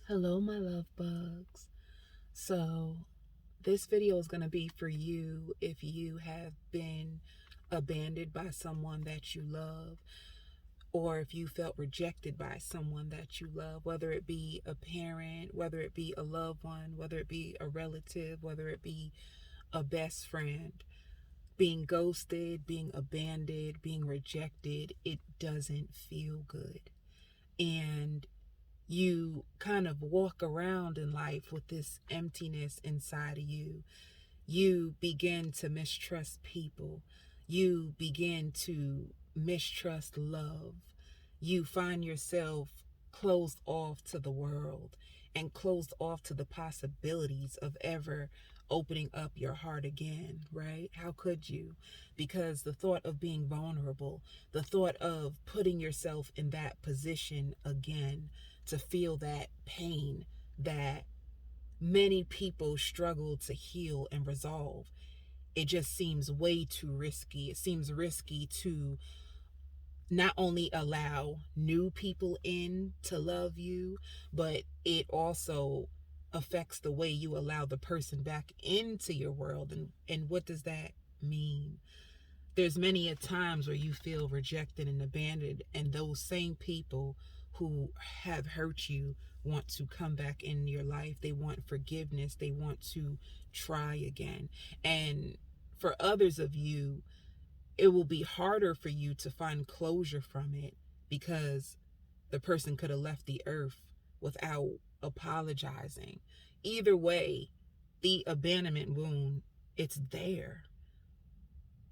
Hello, my love bugs. So, this video is going to be for you if you have been abandoned by someone that you love, or if you felt rejected by someone that you love, whether it be a parent, whether it be a loved one, whether it be a relative, whether it be a best friend. Being ghosted, being abandoned, being rejected, it doesn't feel good. And you kind of walk around in life with this emptiness inside of you. You begin to mistrust people. You begin to mistrust love. You find yourself closed off to the world and closed off to the possibilities of ever opening up your heart again, right? How could you? Because the thought of being vulnerable, the thought of putting yourself in that position again, to feel that pain that many people struggle to heal and resolve, it just seems way too risky. It seems risky to not only allow new people in to love you, but it also affects the way you allow the person back into your world. And what does that mean? There's many a times where you feel rejected and abandoned, and those same people who have hurt you want to come back in your life. They want forgiveness. They want to try again. And for others of you, it will be harder for you to find closure from it because the person could have left the earth without apologizing. Either way, the abandonment wound, it's there.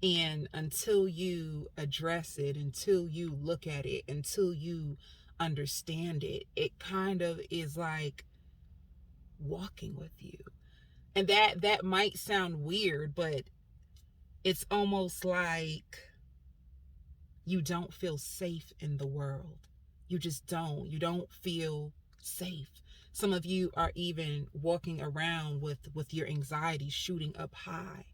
And until you address it, until you look at it, until you understand it, it kind of is like walking with you. And that might sound weird, but it's almost like you don't feel safe in the world. You just don't. You don't feel safe. Some of you are even walking around with your anxiety shooting up high.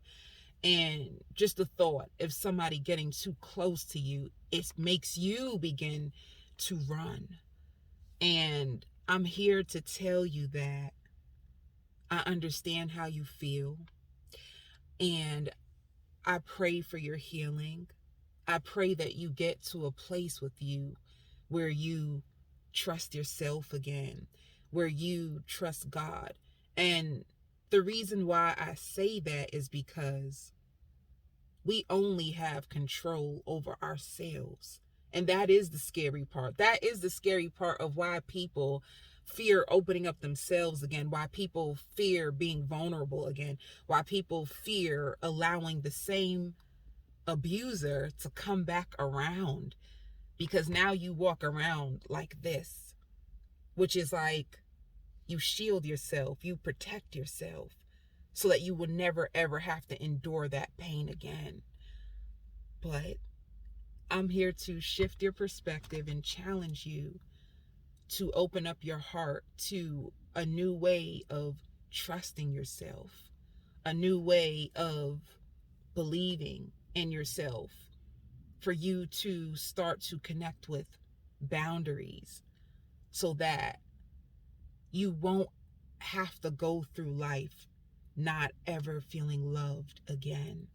And just the thought of somebody getting too close to you, it makes you begin to run. And I'm here to tell you that I understand how you feel. And I pray for your healing. I pray that you get to a place with you where you trust yourself again, where you trust God. And the reason why I say that is because we only have control over ourselves. And that is the scary part. That is the scary part of why people fear opening up themselves again, why people fear being vulnerable again, why people fear allowing the same abuser to come back around. Because now you walk around like this, which is like you shield yourself, you protect yourself so that you will never ever have to endure that pain again. But I'm here to shift your perspective and challenge you to open up your heart to a new way of trusting yourself, a new way of believing in yourself, for you to start to connect with boundaries so that you won't have to go through life not ever feeling loved again.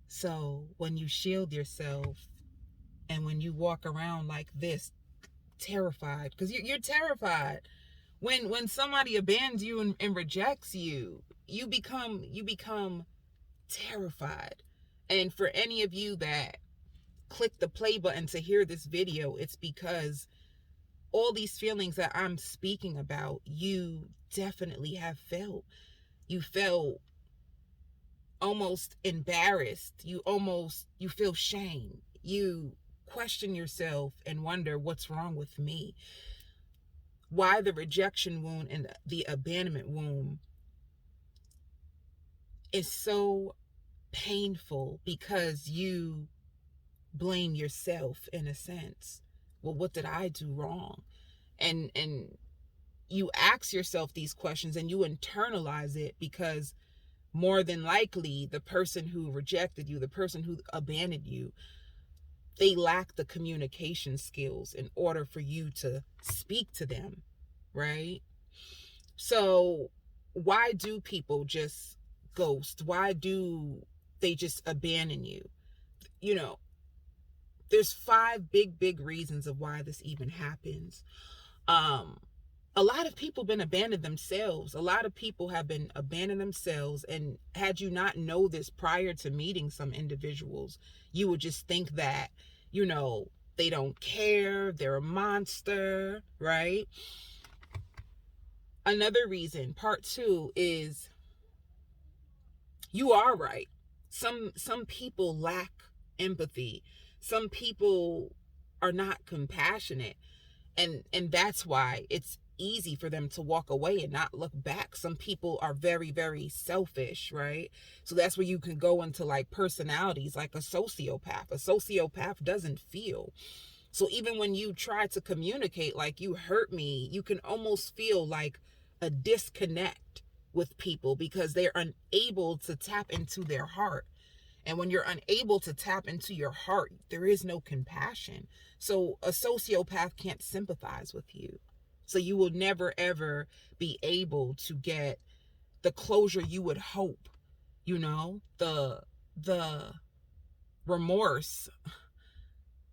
So when you shield yourself and when you walk around like this, terrified, because you're terrified. When somebody abandons you and rejects you, you become terrified. And for any of you that click the play button to hear this video, it's because all these feelings that I'm speaking about, you definitely have felt. You felt almost embarrassed. You feel shame. You question yourself and wonder, what's wrong with me? Why the rejection wound and the abandonment wound is so painful? Because you blame yourself in a sense. Well, what did I do wrong? And you ask yourself these questions and you internalize it, because more than likely the person who rejected you, the person who abandoned you, they lack the communication skills in order for you to speak to them right? So why do people just ghost? Why do they just abandon you? You know, there's five big reasons of why this even happens. Um, a lot of people been abandoned themselves. A lot of people have been abandoned themselves. And had you not know this prior to meeting some individuals, you would just think that, you know, they don't care, they're a monster, right? Another reason, part two, is you are right. Some people lack empathy. Some people are not compassionate, and that's why it's easy for them to walk away and not look back. Some people are very selfish, right? So that's where you can go into like personalities, like a sociopath. A sociopath doesn't feel. So even when you try to communicate like you hurt me, you can almost feel like a disconnect with people because they're unable to tap into their heart. And when you're unable to tap into your heart, there is no compassion. So a sociopath can't sympathize with you. So you will never ever be able to get the closure you would hope, you know, the remorse.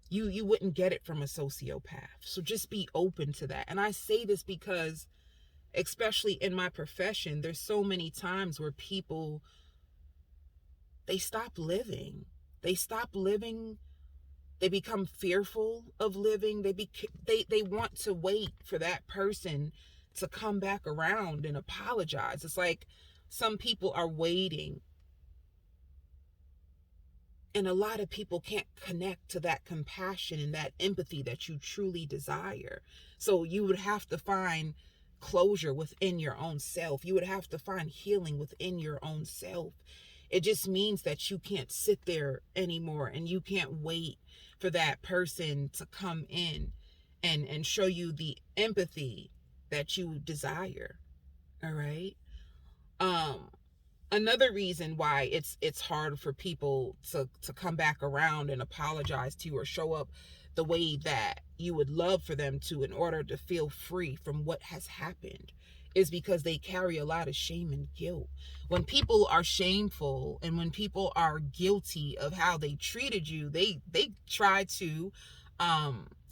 You wouldn't get it from a sociopath. So just be open to that. And I say this because especially in my profession, there's so many times where people, they stop living. They stop living. They become fearful of living. They want to wait for that person to come back around and apologize. It's like some people are waiting, and a lot of people can't connect to that compassion and that empathy that you truly desire. So you would have to find closure within your own self. You would have to find healing within your own self. It just means that you can't sit there anymore, and you can't wait for that person to come in and show you the empathy that you desire. All right. Um, Another reason why it's hard for people to come back around and apologize to you or show up the way that you would love for them to in order to feel free from what has happened is because they carry a lot of shame and guilt. When people are shameful and when people are guilty of how they treated you, they try to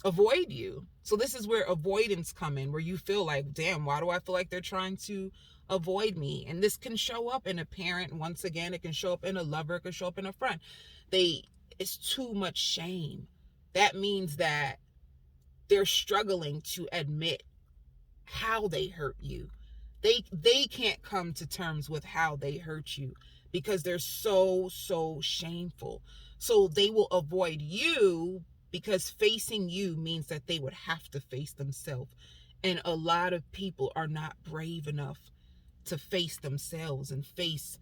avoid you. So this is where avoidance come in, where you feel like, damn, why do I feel like they're trying to avoid me? And this can show up in a parent. Once again, it can show up in a lover, it can show up in a friend. It's too much shame. That means that they're struggling to admit how they hurt you. They can't come to terms with how they hurt you because they're so shameful. So they will avoid you because facing you means that they would have to face themselves. And a lot of people are not brave enough to face themselves and face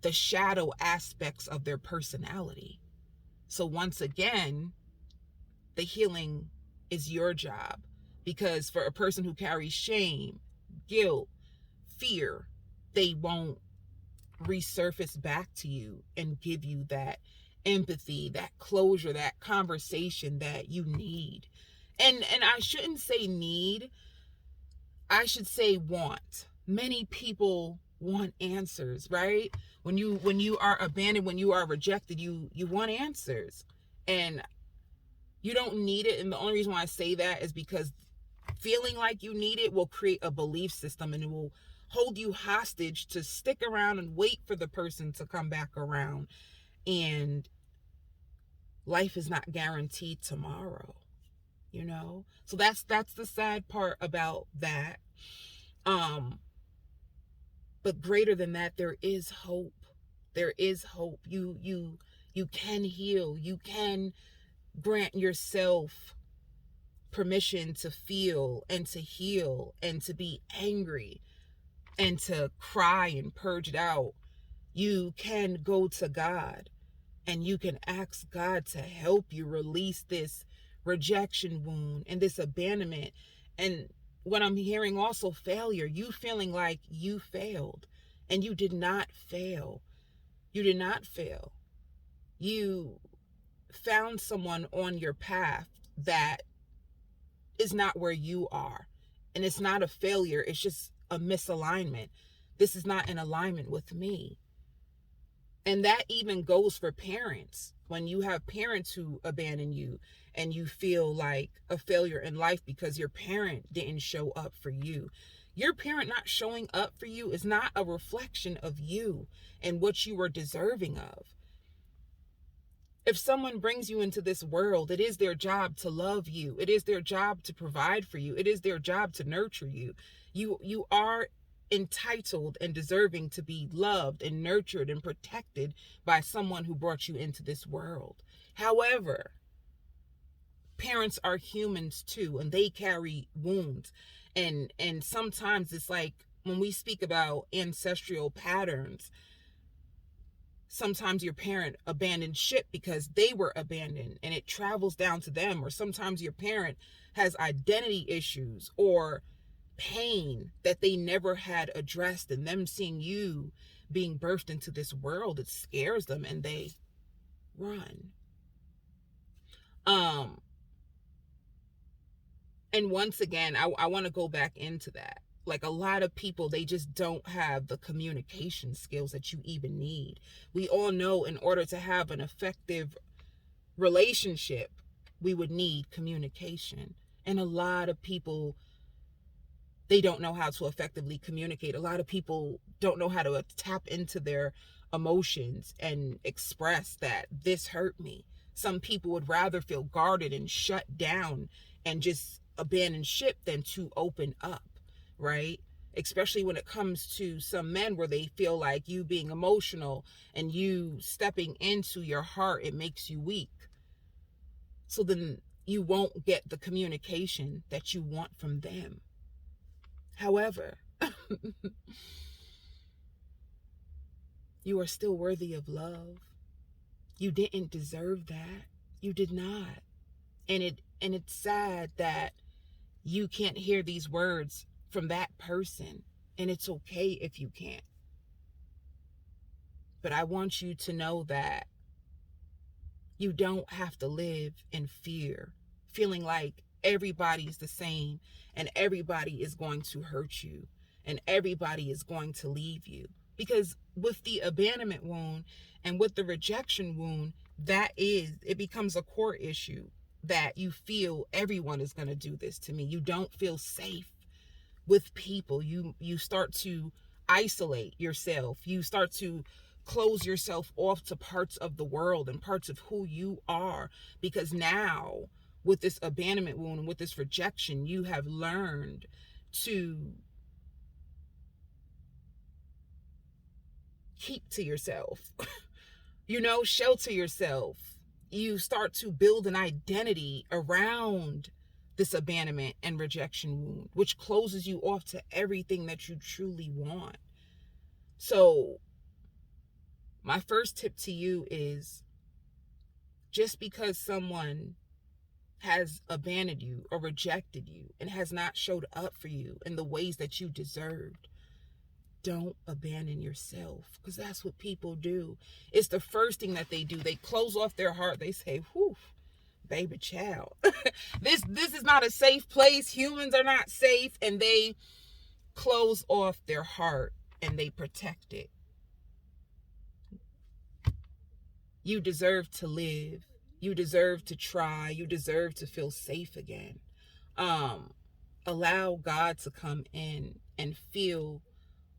the shadow aspects of their personality. So once again, the healing is your job, because for a person who carries shame, guilt, fear, they won't resurface back to you and give you that empathy, that closure, that conversation that you need. And I shouldn't say need, I should say want. Many people want answers, right? When you are abandoned, when you are rejected, you want answers. And you don't need it. And the only reason why I say that is because feeling like you need it will create a belief system, and it will hold you hostage to stick around and wait for the person to come back around. And life is not guaranteed tomorrow, you know? So that's the sad part about that. But greater than that, there is hope. There is hope. You can heal. You can grant yourself permission to feel and to heal and to be angry and to cry and purge it out. You can go to God and you can ask God to help you release this rejection wound and this abandonment. And what I'm hearing also, failure, you feeling like you failed, and you did not fail. You did not fail. You found someone on your path that is not where you are. And it's not a failure, it's just a misalignment. This is not in alignment with me. And that even goes for parents. When you have parents who abandon you and you feel like a failure in life because your parent didn't show up for you. Your parent not showing up for you is not a reflection of you and what you were deserving of. If someone brings you into this world, it is their job to love you. It is their job to provide for you. It is their job to nurture you. You are entitled and deserving to be loved and nurtured and protected by someone who brought you into this world. However, parents are humans too, and they carry wounds. And sometimes it's like when we speak about ancestral patterns, sometimes your parent abandoned ship because they were abandoned and it travels down to them. Or sometimes your parent has identity issues or pain that they never had addressed, and them seeing you being birthed into this world, it scares them and they run. And once again, I want to go back into that. Like, a lot of people, they just don't have the communication skills that you even need. We all know in order to have an effective relationship, we would need communication. And a lot of people, they don't know how to effectively communicate. A lot of people don't know how to tap into their emotions and express that this hurt me. Some people would rather feel guarded and shut down and just abandon ship than to open up, right? Especially when it comes to some men where they feel like you being emotional and you stepping into your heart, it makes you weak. So then you won't get the communication that you want from them. However, you are still worthy of love. You didn't deserve that. You did not. And it's sad that you can't hear these words from that person. And it's okay if you can't. But I want you to know that you don't have to live in fear, feeling like everybody's the same and everybody is going to hurt you and everybody is going to leave you. Because with the abandonment wound and with the rejection wound, it becomes a core issue that you feel everyone is going to do this to me. You don't feel safe with people. You start to isolate yourself. You start to close yourself off to parts of the world and parts of who you are, because now with this abandonment wound and with this rejection, you have learned to keep to yourself, shelter yourself. You start to build an identity around this abandonment and rejection wound, which closes you off to everything that you truly want. So my first tip to you is, just because someone has abandoned you or rejected you and has not showed up for you in the ways that you deserved, don't abandon yourself, because that's what people do. It's the first thing that they do. They close off their heart. They say, whew, baby child, this is not a safe place. Humans are not safe. And they close off their heart and they protect it. You deserve to live. You deserve to try. You deserve to feel safe again. Allow God to come in and fill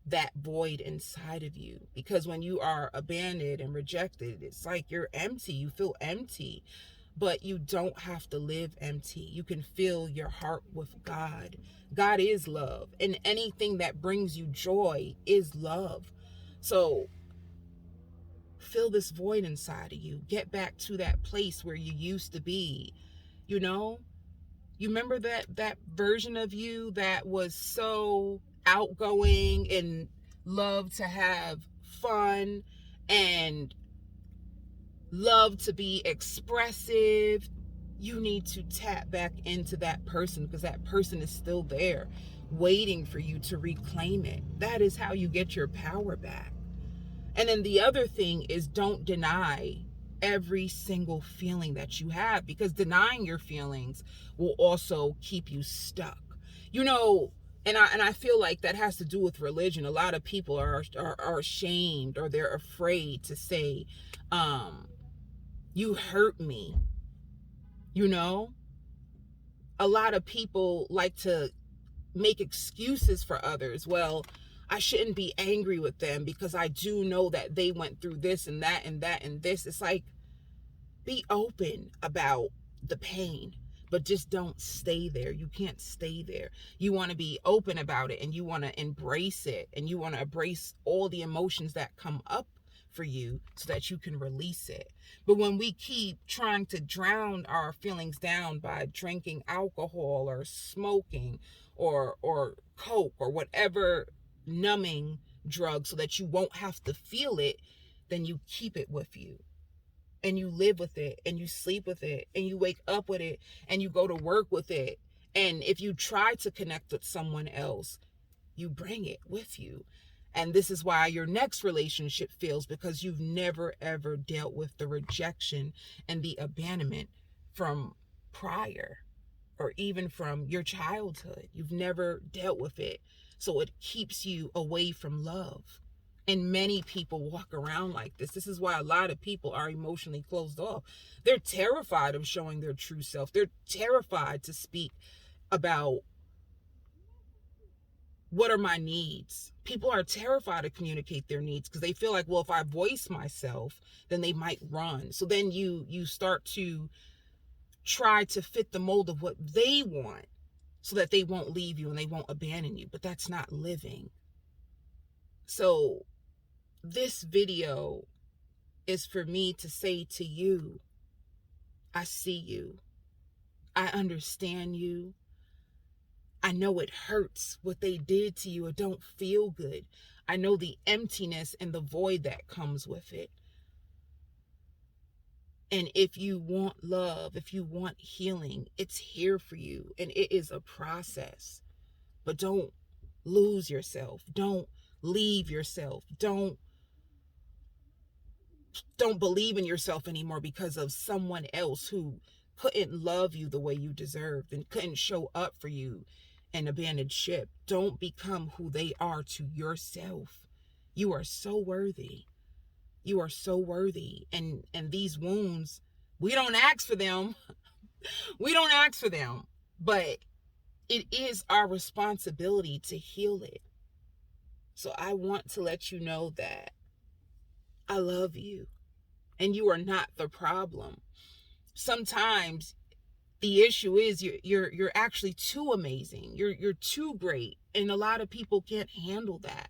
that void inside of you, because when you are abandoned and rejected, it's like you're empty. You feel empty, but you don't have to live empty. You can fill your heart with God. God is love, and anything that brings you joy is love. So fill this void inside of you. Get back to that place where you used to be. You remember that version of you that was so outgoing and loved to have fun and loved to be expressive? You need to tap back into that person, because that person is still there waiting for you to reclaim it. That is how you get your power back. And then the other thing is, don't deny every single feeling that you have, because denying your feelings will also keep you stuck. You know, and I feel like that has to do with religion. A lot of people are ashamed, or they're afraid to say, you hurt me. You know, a lot of people like to make excuses for others. Well, I shouldn't be angry with them because I do know that they went through this and that and that and this. It's like, be open about the pain, but just don't stay there. You can't stay there. You want to be open about it, and you want to embrace it, and you want to embrace all the emotions that come up for you so that you can release it. But when we keep trying to drown our feelings down by drinking alcohol or smoking or coke or whatever numbing drug so that you won't have to feel it, then you keep it with you, and you live with it, and you sleep with it, and you wake up with it, and you go to work with it. And if you try to connect with someone else, you bring it with you. And this is why your next relationship fails, because you've never ever dealt with the rejection and the abandonment from prior, or even from your childhood. You've never dealt with it. So it keeps you away from love. And many people walk around like this. This is why a lot of people are emotionally closed off. They're terrified of showing their true self. They're terrified to speak about, what are my needs? People are terrified to communicate their needs because they feel like, well, if I voice myself, then they might run. So then you start to try to fit the mold of what they want so that they won't leave you and they won't abandon you. But that's not living. So this video is for me to say to you, I see you. I understand you. I know it hurts what they did to you. It don't feel good. I know the emptiness and the void that comes with it. And if you want love, if you want healing, it's here for you. And it is a process. But don't lose yourself. Don't leave yourself. Don't believe in yourself anymore because of someone else who couldn't love you the way you deserved and couldn't show up for you and abandoned ship. Don't become who they are to yourself. You are so worthy. You are so worthy. And these wounds, we don't ask for them. We don't ask for them. But it is our responsibility to heal it. So I want to let you know that I love you. And you are not the problem. Sometimes the issue is you're actually too amazing. You're too great. And a lot of people can't handle that.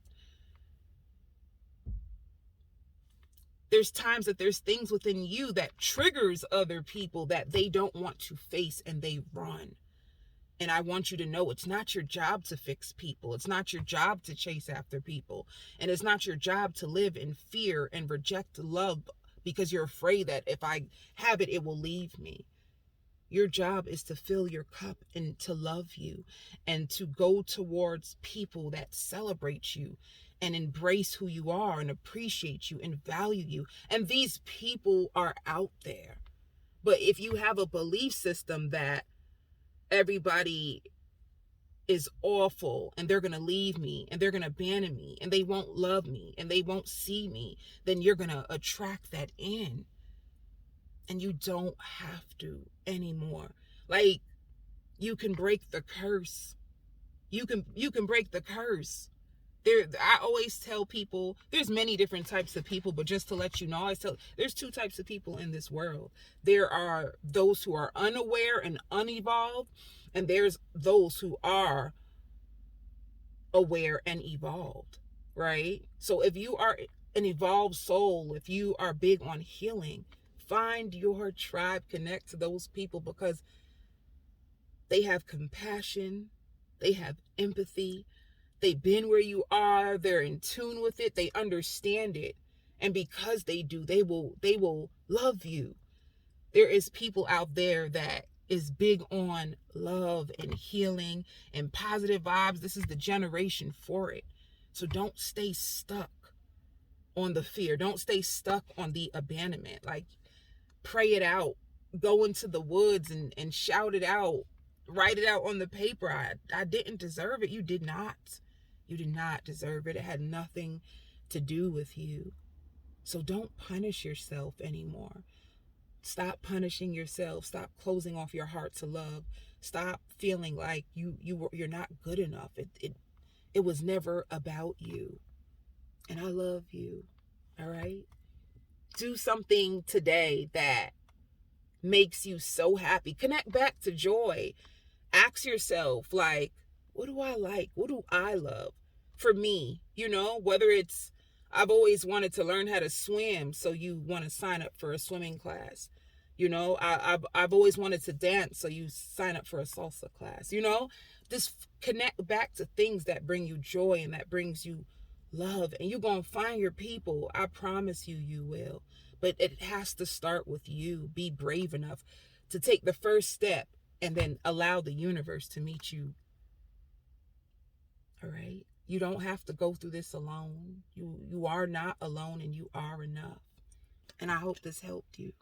There's times that there's things within you that triggers other people that they don't want to face, and they run. And I want you to know, it's not your job to fix people. It's not your job to chase after people. And it's not your job to live in fear and reject love because you're afraid that if I have it, it will leave me. Your job is to fill your cup and to love you and to go towards people that celebrate you and embrace who you are and appreciate you and value you. And these people are out there. But if you have a belief system that everybody is awful and they're going to leave me and they're going to abandon me and they won't love me and they won't see me, then you're going to attract that in. And you don't have to anymore. Like, you can break the curse. You can break the curse. I always tell people, there's many different types of people, but just to let you know, there's two types of people in this world. There are those who are unaware and unevolved, and there's those who are aware and evolved, right? So if you are an evolved soul, if you are big on healing, find your tribe, connect to those people, because they have compassion, they have empathy, they've been where you are, they're in tune with it, they understand it. And because they do, they will love you. There is people out there that is big on love and healing and positive vibes. This is the generation for it. So don't stay stuck on the fear. Don't stay stuck on the abandonment. Like, pray it out. Go into the woods and shout it out. write it out on the paper. I didn't deserve it. You did not. You did not deserve it. It had nothing to do with you. So don't punish yourself anymore. Stop punishing yourself. Stop closing off your heart to love. Stop feeling like you're not good enough. It was never about you. And I love you. All right? Do something today that makes you so happy. Connect back to joy. Ask yourself, like, what do I like? What do I love? For me, whether it's, I've always wanted to learn how to swim, so you want to sign up for a swimming class. I've always wanted to dance, so you sign up for a salsa class. Just connect back to things that bring you joy and that brings you love, and you're going to find your people. I promise you, you will. But it has to start with you. Be brave enough to take the first step and then allow the universe to meet you. All right? You don't have to go through this alone. You are not alone, and you are enough. And I hope this helped you.